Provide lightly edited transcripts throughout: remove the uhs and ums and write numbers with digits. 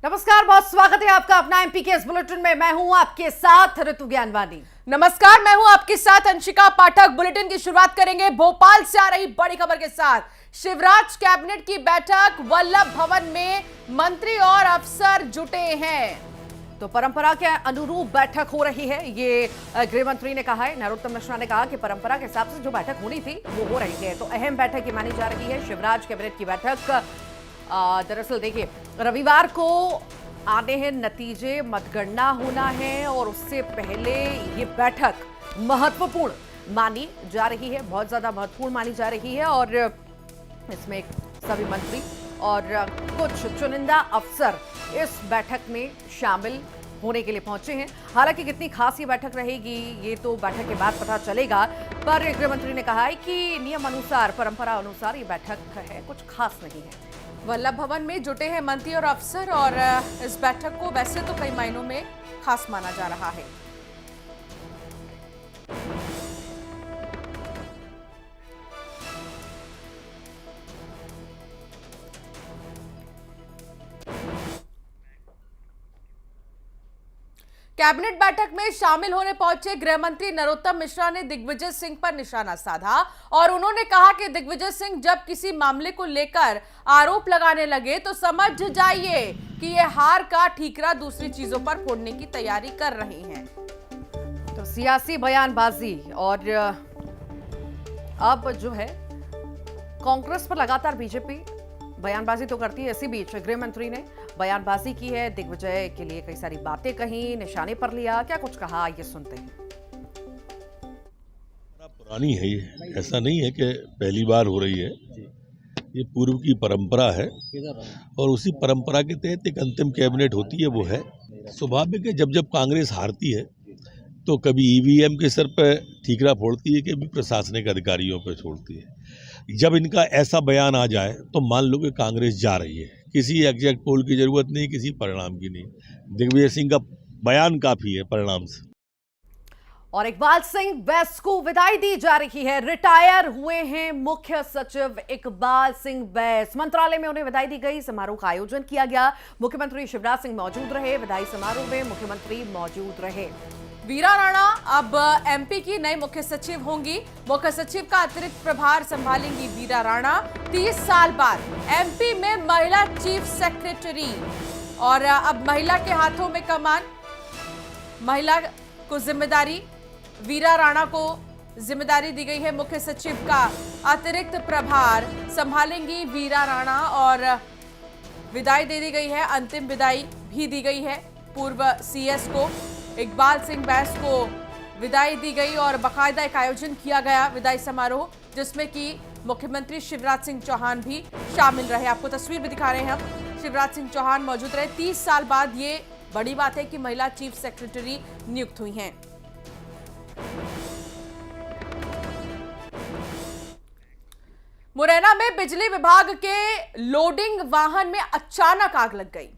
नमस्कार, बहुत स्वागत है आपका अपना एमपी के इस बुलेटिन में। मैं हूं आपके साथ ऋतु ज्ञानवानी। नमस्कार, मैं हूं आपके साथ अंशिका पाठक। बुलेटिन की शुरुआत करेंगे भोपाल से आ रही बड़ी खबर के साथ। शिवराज कैबिनेट की बैठक, वल्लभ भवन में मंत्री और अफसर जुटे हैं। तो परंपरा के अनुरूप बैठक हो रही है, ये गृह मंत्री ने कहा है। नरोत्तम मिश्रा ने कहा कि परंपरा के हिसाब से जो बैठक होनी थी वो हो रही है। तो अहम बैठक ये मानी जा रही है शिवराज कैबिनेट की बैठक। दरअसल देखिए, रविवार को आने हैं नतीजे, मतगणना होना है और उससे पहले ये बैठक महत्वपूर्ण मानी जा रही है, बहुत ज्यादा महत्वपूर्ण मानी जा रही है। और इसमें सभी मंत्री और कुछ चुनिंदा अफसर इस बैठक में शामिल होने के लिए पहुंचे हैं। हालांकि कितनी खास ये बैठक रहेगी ये तो बैठक के बाद पता चलेगा, पर गृह मंत्री ने कहा है कि नियम अनुसार, परंपरा अनुसार ये बैठक है, कुछ खास नहीं है। वल्लभ भवन में जुटे हैं मंत्री और अफसर और इस बैठक को वैसे तो कई मायनों में खास माना जा रहा है। कैबिनेट बैठक में शामिल होने पहुंचे गृह मंत्री नरोत्तम मिश्रा ने दिग्विजय सिंह पर निशाना साधा और उन्होंने कहा कि दिग्विजय सिंह जब किसी मामले को लेकर आरोप लगाने लगे तो समझ जाइए कि ये हार का ठीकरा दूसरी चीजों पर फोड़ने की तैयारी कर रहे हैं। तो सियासी बयानबाजी और अब जो है कांग्रेस पर लगातार बीजेपी बयानबाजी तो करती है। इसी बीच गृह मंत्री ने बयानबाजी की है, दिग्विजय के लिए कई सारी बातें कही, निशाने पर लिया। क्या कुछ कहा, ये सुनते हैं। पुरानी है ये, ऐसा नहीं है कि पहली बार हो रही है, ये पूर्व की परंपरा है और उसी परंपरा के तहत एक अंतिम कैबिनेट होती है। वो है स्वाभाविक है, जब जब कांग्रेस हारती है तो कभी ईवीएम के सर पर ठीकरा फोड़ती है, कभी प्रशासनिक अधिकारियों पर छोड़ती है। जब इनका ऐसा बयान आ जाए तो मान लो कि कांग्रेस जा रही है। किसी एग्जैक्ट पोल की जरूरत नहीं, किसी परिणाम की नहीं। दिग्विजय सिंह का बयान काफी है परिणाम से। और इकबाल सिंह बैस को विदाई दी जा रही है। रिटायर हुए हैं मुख्य सचिव इकबाल सिंह बैस, मंत्रालय में उन्हें विदाई दी गई। समारोह का आयोजन किया गया, मुख्यमंत्री शिवराज सिंह मौजूद रहे। विदाई समारोह में मुख्यमंत्री मौजूद रहे। वीरा राणा अब एमपी की नई मुख्य सचिव होंगी। मुख्य सचिव का अतिरिक्त प्रभार संभालेंगी वीरा राणा। 30 साल बाद एमपी में महिला चीफ सेक्रेटरी और अब महिला के हाथों में कमान, महिला को जिम्मेदारी, वीरा राणा को जिम्मेदारी दी गई है। मुख्य सचिव का अतिरिक्त प्रभार संभालेंगी वीरा राणा और विदाई दे दी गई है, अंतिम विदाई भी दी गई है। पूर्व सीएस को इकबाल सिंह बैस को विदाई दी गई और बाकायदा एक आयोजन किया गया विदाई समारोह, जिसमें कि मुख्यमंत्री शिवराज सिंह चौहान भी शामिल रहे। आपको तस्वीर भी दिखा रहे हैं हम, शिवराज सिंह चौहान मौजूद रहे। 30 साल बाद ये बड़ी बात है कि महिला चीफ सेक्रेटरी नियुक्त हुई हैं। मुरैना में बिजली विभाग के लोडिंग वाहन में अचानक आग लग गई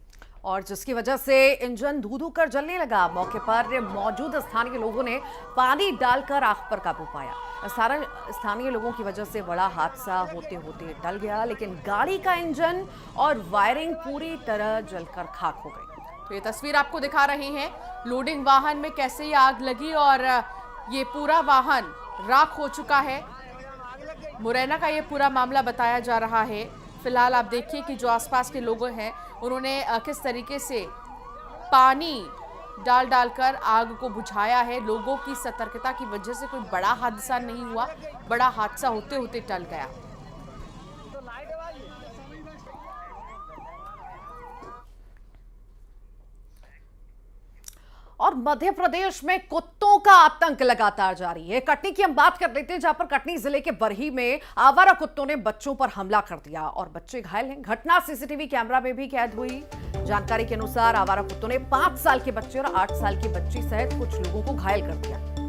और जिसकी वजह से इंजन धू-धू कर जलने लगा। मौके पर मौजूद स्थानीय लोगों ने पानी डालकर आग पर काबू पाया। सारा स्थानीय लोगों की वजह से बड़ा हादसा होते होते टल गया, लेकिन गाड़ी का इंजन और वायरिंग पूरी तरह जलकर खाक हो गई। तो ये तस्वीर आपको दिखा रहे हैं लोडिंग वाहन में कैसे ये आग लगी और ये पूरा वाहन राख हो चुका है। मुरैना का ये पूरा मामला बताया जा रहा है। फिलहाल आप देखिए कि जो आसपास के लोग हैं उन्होंने किस तरीके से पानी डालकर आग को बुझाया है। लोगों की सतर्कता की वजह से कोई बड़ा हादसा नहीं हुआ, बड़ा हादसा होते होते टल गया। और मध्य प्रदेश में कुत्तों का आतंक लगातार जारी है। कटनी की हम बात कर लेते हैं, जहां पर कटनी जिले के बरही में आवारा कुत्तों ने बच्चों पर हमला कर दिया और बच्चे घायल हैं। घटना सीसीटीवी कैमरा में भी कैद हुई। जानकारी के अनुसार आवारा कुत्तों ने 5 साल के बच्चे और 8 साल की बच्ची सहित कुछ लोगों को घायल कर दिया।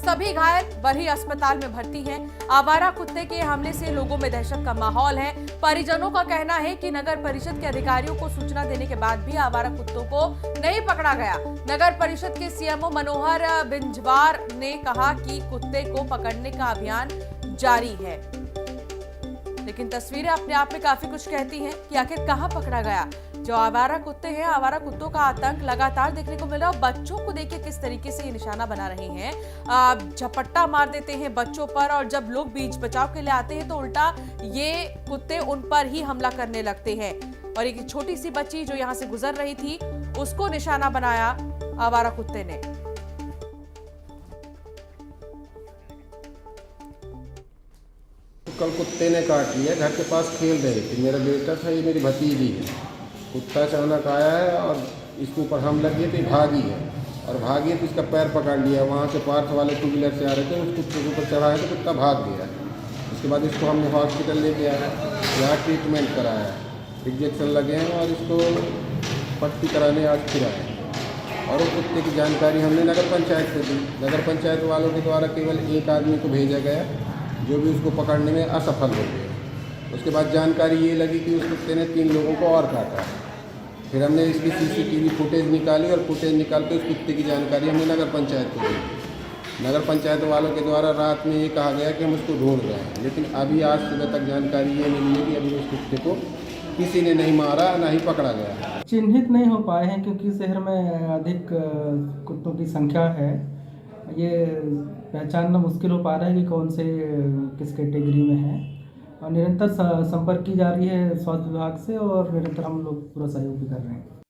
सभी घायल बरही अस्पताल में भर्ती हैं। आवारा कुत्ते के हमले से लोगों में दहशत का माहौल है। परिजनों का कहना है कि नगर परिषद के अधिकारियों को सूचना देने के बाद भी आवारा कुत्तों को नहीं पकड़ा गया। नगर परिषद के सीएमओ मनोहर बिंजवार ने कहा कि कुत्ते को पकड़ने का अभियान जारी है, लेकिन तस्वीरें अपने आप में काफी कुछ कहती हैं कि आखिर कहां पकड़ा गया। जो आवारा कुत्ते हैं, आवारा कुत्तों का आतंक लगातार देखने को मिल रहा है। बच्चों को देखिए किस तरीके से ये निशाना बना रहे हैं, झपट्टा मार देते हैं बच्चों पर, और जब लोग बीच बचाव के लिए आते हैं तो उल्टा ये कुत्ते उन पर ही हमला करने लगते हैं। और एक छोटी सी बच्ची जो यहाँ से गुजर रही थी उसको निशाना बनाया आवारा कुत्ते ने। कल कुत्ते ने काट लिया, घर के पास खेल रहे थे, मेरा बेटा था, ये मेरी भतीजी है। कुत्ता अचानक आया है और इसके ऊपर हमला किया तो भागी है, और भागी है तो इसका पैर पकड़ लिया। वहाँ से पार्थ वाले 2 व्हीलर से आ रहे थे, उस कुत्ते के ऊपर चढ़ाया तो कुत्ता भाग गया। उसके बाद इसको हमने हॉस्पिटल लेके आया, यहाँ ट्रीटमेंट कराया, इंजेक्शन लगे हैं और इसको पट्टी कराने आज फिर आए। और उस कुत्ते की जानकारी हमने नगर पंचायत को दी। नगर पंचायत वालों के द्वारा केवल एक आदमी को भेजा गया, जो भी उसको पकड़ने में असफल हो गए। उसके बाद जानकारी ये लगी कि उस कुत्ते ने 3 लोगों को और काटा। फिर हमने इसकी CCTV फुटेज निकाली, और फुटेज निकाल के उस कुत्ते की जानकारी हमने नगर पंचायत को दी। नगर पंचायत वालों के द्वारा रात में ये कहा गया कि हम उसको ढूंढ रहे हैं, लेकिन अभी आज सुबह तक जानकारी ये मिली है कि अभी उस कुत्ते को किसी ने नहीं मारा, ना ही पकड़ा गया। चिन्हित नहीं हो पाए हैं क्योंकि शहर में अधिक कुत्तों की संख्या है। ये पहचानना मुश्किल हो पा रहा है कि कौन से किस कैटेगरी में है, और निरंतर संपर्क की जा रही है स्वास्थ्य विभाग से, और निरंतर हम लोग पूरा सहयोग भी कर रहे हैं।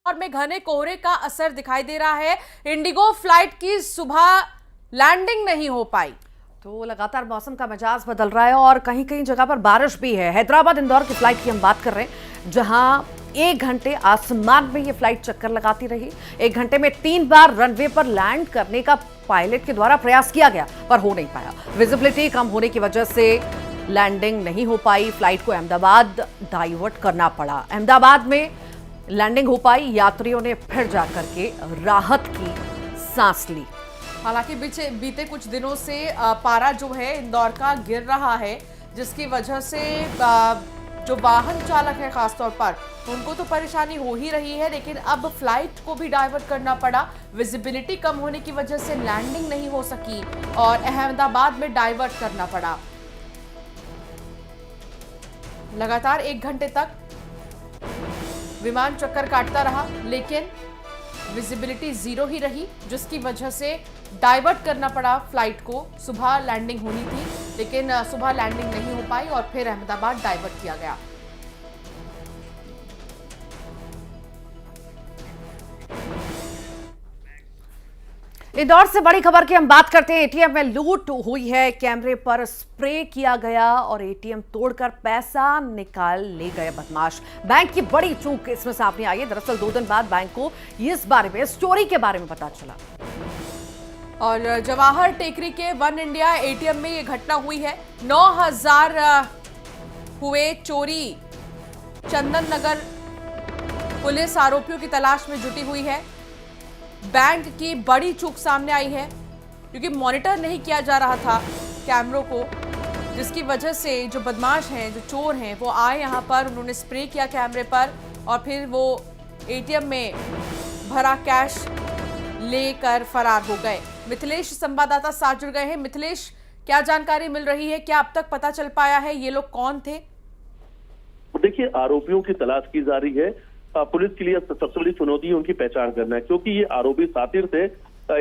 और में घने कोहरे का असर दिखाई दे रहा है। इंडिगो फ्लाइट की सुबह लैंडिंग नहीं हो पाई, तो लगातार मौसम का मिजाज बदल रहा है और कहीं कहीं जगह पर बारिश भी है। हैदराबाद इंदौर की फ्लाइट की हम बात कर रहे हैं, जहां 1 घंटे आसमान में ये फ्लाइट चक्कर लगाती रही। 1 घंटे में 3 बार रनवे पर लैंड करने का पायलट के द्वारा प्रयास किया गया, पर हो नहीं पाया। विजिबिलिटी कम होने की वजह से लैंडिंग नहीं हो पाई। फ्लाइट को अहमदाबाद डाइवर्ट करना पड़ा। अहमदाबाद में लैंडिंग हो पाई, यात्रियों ने फिर जाकर के राहत की सांस ली। हालांकि बीते कुछ दिनों से पारा जो है इंदौर का गिर रहा है, जिसकी वजह से जो वाहन चालक है खासतौर पर उनको तो परेशानी हो ही रही है, लेकिन अब फ्लाइट को भी डाइवर्ट करना पड़ा। विजिबिलिटी कम होने की वजह से लैंडिंग नहीं हो सकी और अहमदाबाद में डाइवर्ट करना पड़ा। लगातार 1 घंटे तक विमान चक्कर काटता रहा, लेकिन विजिबिलिटी 0 ही रही, जिसकी वजह से डाइवर्ट करना पड़ा फ्लाइट को। सुबह लैंडिंग होनी थी, लेकिन सुबह लैंडिंग नहीं हो पाई और फिर अहमदाबाद डाइवर्ट किया गया। इंदौर से बड़ी खबर की हम बात करते हैं। एटीएम में लूट हुई है, कैमरे पर स्प्रे किया गया और एटीएम तोड़कर पैसा निकाल ले गए बदमाश। बैंक की बड़ी चूक इसमें सामने आई है। दरअसल 2 दिन बाद बैंक को इस बारे में, इस चोरी के बारे में पता चला। और जवाहर टेकरी के वन इंडिया एटीएम में ये घटना हुई है। 9000 हुए चोरी। चंदन नगर पुलिस आरोपियों की तलाश में जुटी हुई है। बैंक की बड़ी चूक सामने आई है, क्योंकि मॉनिटर नहीं किया जा रहा था कैमरों को, जिसकी वजह से जो बदमाश हैं, जो चोर हैं, वो आए यहाँ पर, उन्होंने स्प्रे किया कैमरे पर और फिर वो एटीएम में भरा कैश लेकर फरार हो गए। मिथिलेश संवाददाता साथ जुड़ गए हैं। मिथिलेश, क्या जानकारी मिल रही है? क्या अब तक पता चल पाया है ये लोग कौन थे? देखिए, आरोपियों की तलाश की जा रही है। पुलिस के लिए सबसे बड़ी चुनौती है उनकी पहचान करना है, क्योंकि ये आरोपी सातिर थे।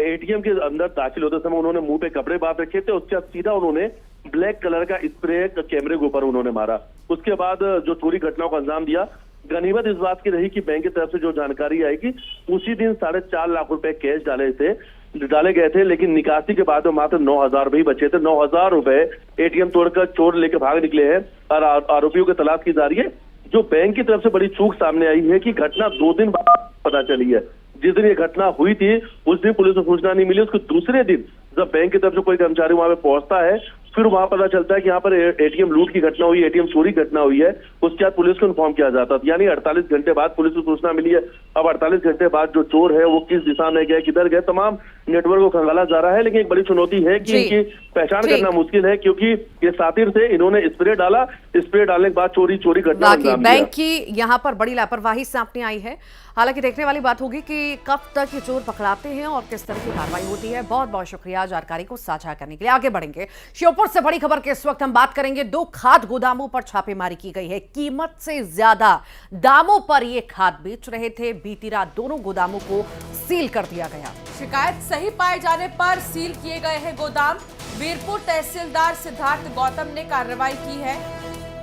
एटीएम के अंदर दाखिल होते समय उन्होंने मुंह पे कपड़े बांध रखे थे। उसके बाद सीधा उन्होंने ब्लैक कलर का स्प्रे कैमरे के ऊपर उन्होंने मारा। उसके बाद जो चोरी घटनाओं को अंजाम दिया। गनीमत इस बात की रही कि बैंक की तरफ से जो जानकारी आएगी, उसी दिन 4.5 लाख रुपए कैश डाले गए थे, लेकिन निकासी के बाद मात्र 9000 रुपए ही बचे थे। 9000 रुपए एटीएम तोड़कर चोर लेकर भाग निकले हैं और आरोपियों की तलाश की जा रही है। जो बैंक की तरफ से बड़ी चूक सामने आई है कि घटना 2 दिन बाद पता चली है। जिस दिन ये घटना हुई थी उस दिन पुलिस को सूचना नहीं मिली। उसके दूसरे दिन जब बैंक की तरफ से कोई कर्मचारी वहां पे पहुंचता है, फिर वहां पता चलता है कि यहाँ पर एटीएम लूट की घटना हुई, एटीएम चोरी घटना हुई है। उसके बाद पुलिस को इन्फॉर्म किया जाता है, यानी 48 घंटे बाद पुलिस को सूचना मिली है। अब 48 घंटे बाद जो चोर है वो किस दिशा में गए, किधर गए, तमाम नेटवर्क को खंगाला जा रहा है। लेकिन एक बड़ी चुनौती है कि इनकी पहचान ठीक। करना मुश्किल है, क्योंकि ये सातिर थे, इन्होंने स्प्रे डाला, स्प्रे डालने के बाद चोरी घटना को बाकी अंजाम दिया। बैंक की यहाँ पर बड़ी लापरवाही सामने आई है। हालांकि देखने वाली बात होगी कि कब तक ये चोर पकड़ाते हैं और किस तरह की कार्रवाई होती है। बहुत बहुत शुक्रिया जानकारी को साझा करने के लिए। आगे बढ़ेंगे, श्योपुर से बड़ी खबर के इस वक्त हम बात करेंगे। 2 खाद गोदामों पर छापेमारी की गई है। कीमत से ज्यादा दामों पर ये खाद बेच रहे थे। बीती रात दोनों गोदामों को सील कर दिया गया। शिकायत सही पाए जाने पर सील किए गए हैं गोदाम। वीरपुर तहसीलदार सिद्धार्थ गौतम ने कार्रवाई की है।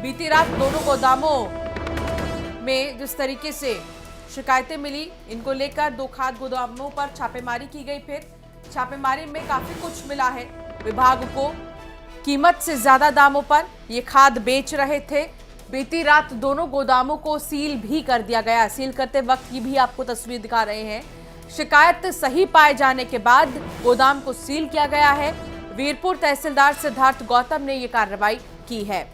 बीती रात दोनों गोदामों में जिस तरीके से शिकायतें मिली, इनको लेकर 2 खाद गोदामों पर छापेमारी की गई। फिर छापेमारी में काफी कुछ मिला है विभाग को। कीमत से ज्यादा दामों पर ये खाद बेच रहे थे। बीती रात दोनों गोदामों को सील भी कर दिया गया। सील करते वक्त की भी आपको तस्वीर दिखा रहे हैं। शिकायत सही पाए जाने के बाद गोदाम को सील किया गया है। वीरपुर तहसीलदार सिद्धार्थ गौतम ने यह कार्रवाई की है।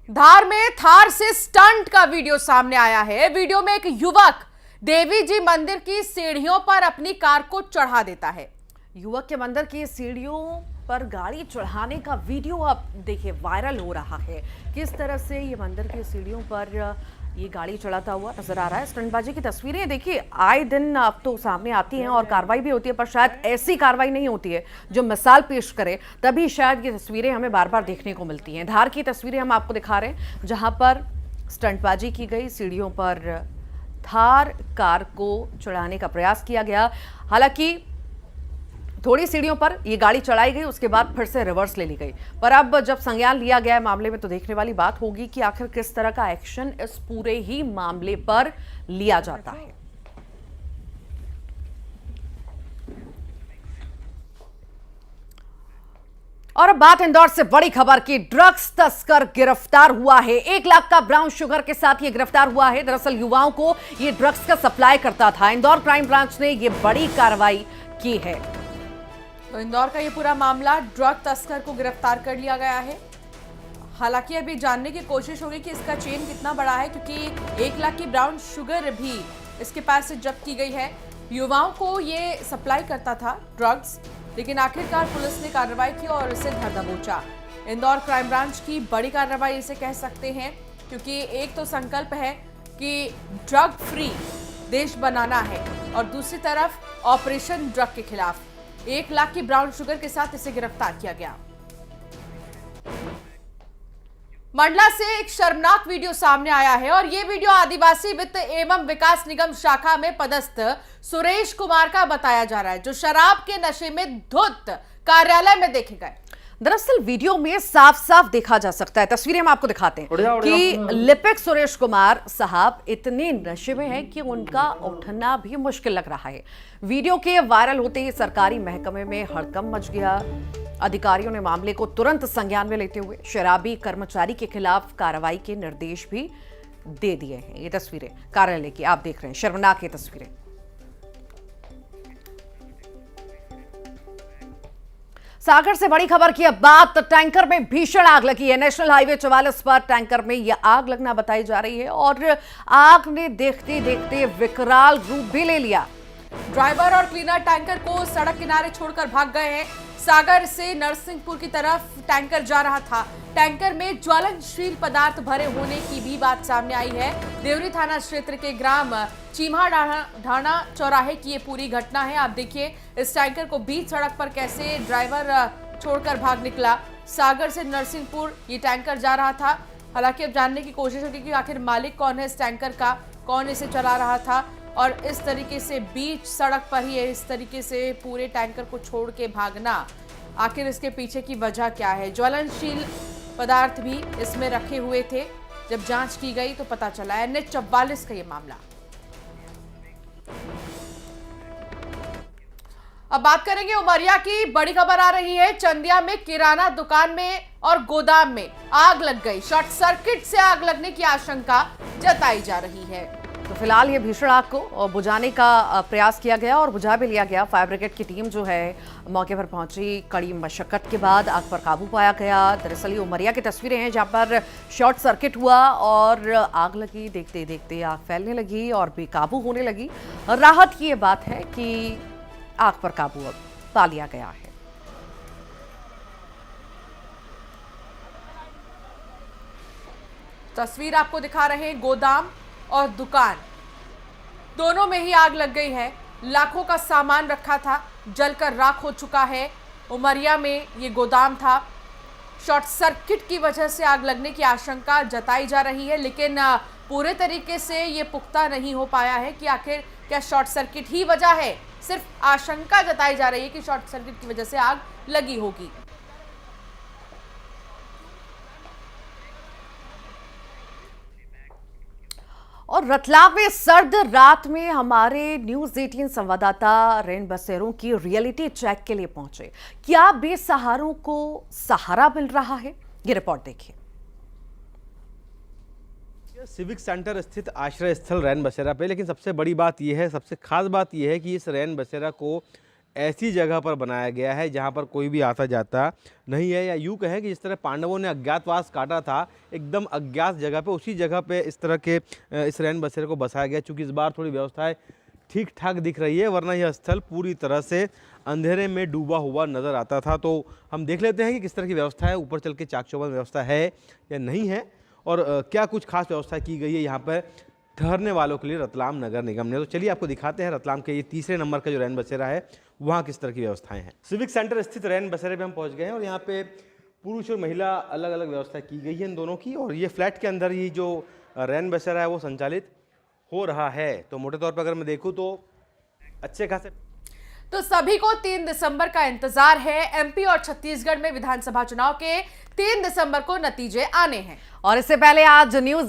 धार में थार से स्टंट का वीडियो सामने आया है। वीडियो में एक युवक देवी जी मंदिर की सीढ़ियों पर अपनी कार को चढ़ा देता है। युवक के मंदिर की सीढ़ियों पर गाड़ी चढ़ाने का वीडियो अब देखिए वायरल हो रहा है। किस तरह से ये मंदिर की सीढ़ियों पर ये गाड़ी चढ़ाता हुआ नजर आ रहा है। स्टंटबाजी की तस्वीरें देखिए आए दिन अब तो सामने आती हैं और कार्रवाई भी होती है, पर शायद ऐसी कार्रवाई नहीं होती है जो मिसाल पेश करे, तभी शायद ये तस्वीरें हमें बार बार देखने को मिलती हैं। धार की तस्वीरें हम आपको दिखा रहे हैं जहां पर स्टंटबाजी की गई, सीढ़ियों पर थार कार को चढ़ाने का प्रयास किया गया। हालांकि थोड़ी सीढ़ियों पर ये गाड़ी चढ़ाई गई, उसके बाद फिर से रिवर्स ले ली गई। पर अब जब संज्ञान लिया गया है मामले में, तो देखने वाली बात होगी कि आखिर किस तरह का एक्शन इस पूरे ही मामले पर लिया जाता है। और अब बात इंदौर से बड़ी खबर की। ड्रग्स तस्कर गिरफ्तार हुआ है। 1 लाख का ब्राउन शुगर के साथ ये गिरफ्तार हुआ है। दरअसल युवाओं को ये ड्रग्स का सप्लाई करता था। इंदौर क्राइम ब्रांच ने ये बड़ी कार्रवाई की है। तो इंदौर का ये पूरा मामला, ड्रग तस्कर को गिरफ्तार कर लिया गया है। हालांकि अभी जानने की कोशिश होगी कि इसका चेन कितना बड़ा है, क्योंकि 1 लाख की ब्राउन शुगर भी इसके पास से जब्त की गई है। युवाओं को ये सप्लाई करता था ड्रग्स, लेकिन आखिरकार पुलिस ने कार्रवाई की और इसे धर दबोचा। इंदौर क्राइम ब्रांच की बड़ी कार्रवाई इसे कह सकते हैं, क्योंकि एक तो संकल्प है कि ड्रग फ्री देश बनाना है और दूसरी तरफ ऑपरेशन ड्रग के खिलाफ। 1 लाख की ब्राउन शुगर के साथ इसे गिरफ्तार किया गया। मंडला से एक शर्मनाक वीडियो सामने आया है और ये वीडियो आदिवासी वित्त एवं विकास निगम शाखा में पदस्थ सुरेश कुमार का बताया जा रहा है, जो शराब के नशे में धुत कार्यालय में देखे गए। दरअसल वीडियो में साफ साफ देखा जा सकता है, तस्वीरें हम आपको दिखाते हैं कि लिपिक सुरेश कुमार साहब इतने नशे में हैं कि उनका उठना भी मुश्किल लग रहा है। वीडियो के वायरल होते ही सरकारी महकमे में हड़कंप मच गया। अधिकारियों ने मामले को तुरंत संज्ञान में लेते हुए शराबी कर्मचारी के खिलाफ कार्रवाई के निर्देश भी दे दिए हैं। ये तस्वीरें कार्यालय की आप देख रहे हैं, शर्मनाक ये तस्वीरें। सागर से बड़ी खबर की अब बात, टैंकर में भीषण आग लगी है। नेशनल हाईवे 44 पर टैंकर में यह आग लगना बताई जा रही है और आग ने देखते देखते विकराल रूप भी ले लिया। ड्राइवर और क्लीनर टैंकर को सड़क किनारे छोड़कर भाग गए हैं। सागर से नरसिंहपुर की तरफ टैंकर जा रहा था। टैंकर में ज्वलनशील पदार्थ भरे होने की भी बात सामने आई है। देवरी थाना क्षेत्र के ग्राम चीमा ढाणा चौराहे की ये पूरी घटना है। आप देखिए इस टैंकर को बीच सड़क पर कैसे ड्राइवर छोड़कर भाग निकला। सागर से नरसिंहपुर ये टैंकर जा रहा था। हालांकि अब जानने की कोशिश होगी कि आखिर मालिक कौन है इस टैंकर का, कौन इसे चला रहा था और इस तरीके से बीच सड़क पर ही इस तरीके से पूरे टैंकर को छोड़ के भागना, आखिर इसके पीछे की वजह क्या है। ज्वलनशील पदार्थ भी इसमें रखे हुए थे। जब जांच की गई तो पता चला है NH 44 का ये मामला। अब बात करेंगे उमरिया की। बड़ी खबर आ रही है, चंदिया में किराना दुकान में और गोदाम में आग लग गई। शॉर्ट सर्किट से आग लगने की आशंका जताई जा रही है। तो फिलहाल ये भीषण आग को बुझाने का प्रयास किया गया और बुझा भी लिया गया। फायर ब्रिगेड की टीम जो है मौके पर पहुंची। कड़ी मशक्कत के बाद आग पर काबू पाया गया। दरअसल ये उमरिया की तस्वीरें हैं जहां पर शॉर्ट सर्किट हुआ और आग लगी। देखते देखते आग फैलने लगी और बेकाबू होने लगी। राहत की ये बात है कि आग पर काबू पा लिया गया है। तस्वीर आपको दिखा रहे हैं, गोदाम और दुकान दोनों में ही आग लग गई है। लाखों का सामान रखा था, जलकर राख हो चुका है। उमरिया में ये गोदाम था। शॉर्ट सर्किट की वजह से आग लगने की आशंका जताई जा रही है, लेकिन पूरे तरीके से ये पुख्ता नहीं हो पाया है कि आखिर क्या शॉर्ट सर्किट ही वजह है। सिर्फ आशंका जताई जा रही है कि शॉर्ट सर्किट की वजह से आग लगी होगी। और रतलाम में सर्द रात में हमारे न्यूज 18 संवाददाता रैन बसेरों की रियलिटी चेक के लिए पहुंचे। क्या बेसहारों को सहारा मिल रहा है, ये रिपोर्ट देखिए। सिविक सेंटर स्थित आश्रय स्थल रैन बसेरा पे, लेकिन सबसे बड़ी बात यह है, सबसे खास बात यह है कि इस रैन बसेरा को ऐसी जगह पर बनाया गया है जहां पर कोई भी आता जाता नहीं है, या यूँ कहें कि जिस तरह पांडवों ने अज्ञातवास काटा था, एकदम अज्ञात जगह पे, उसी जगह पे इस तरह के इस रैन बसेरे को बसाया गया। चूँकि इस बार थोड़ी व्यवस्थाएं ठीक ठाक दिख रही है, वरना यह स्थल पूरी तरह से अंधेरे में डूबा हुआ नज़र आता था। तो हम देख लेते हैं कि किस तरह की व्यवस्था है, ऊपर चल के चाक चौबंद व्यवस्था है या नहीं है, और क्या कुछ खास व्यवस्था की गई है यहाँ पर ठहरने वालों के लिए रतलाम नगर निगम ने। तो चलिए आपको दिखाते हैं रतलाम के ये तीसरे नंबर का जो रैन बसेरा है वहाँ किस तरह की व्यवस्थाएं हैं। सिविक सेंटर स्थित रैन बसेरे पे हम पहुँच गए हैं और यहाँ पे पुरुष और महिला अलग अलग व्यवस्था की गई है इन दोनों की, और ये फ्लैट के अंदर ही जो रैन बसेरा है वो संचालित हो रहा है। तो मोटे तौर पर अगर मैं देखूँ तो अच्छे खासे तो सभी को 3 दिसंबर का इंतजार है। एमपी और छत्तीसगढ़ में विधानसभा चुनाव के 3 दिसंबर को नतीजे आने हैं। और इससे पहले आज न्यूज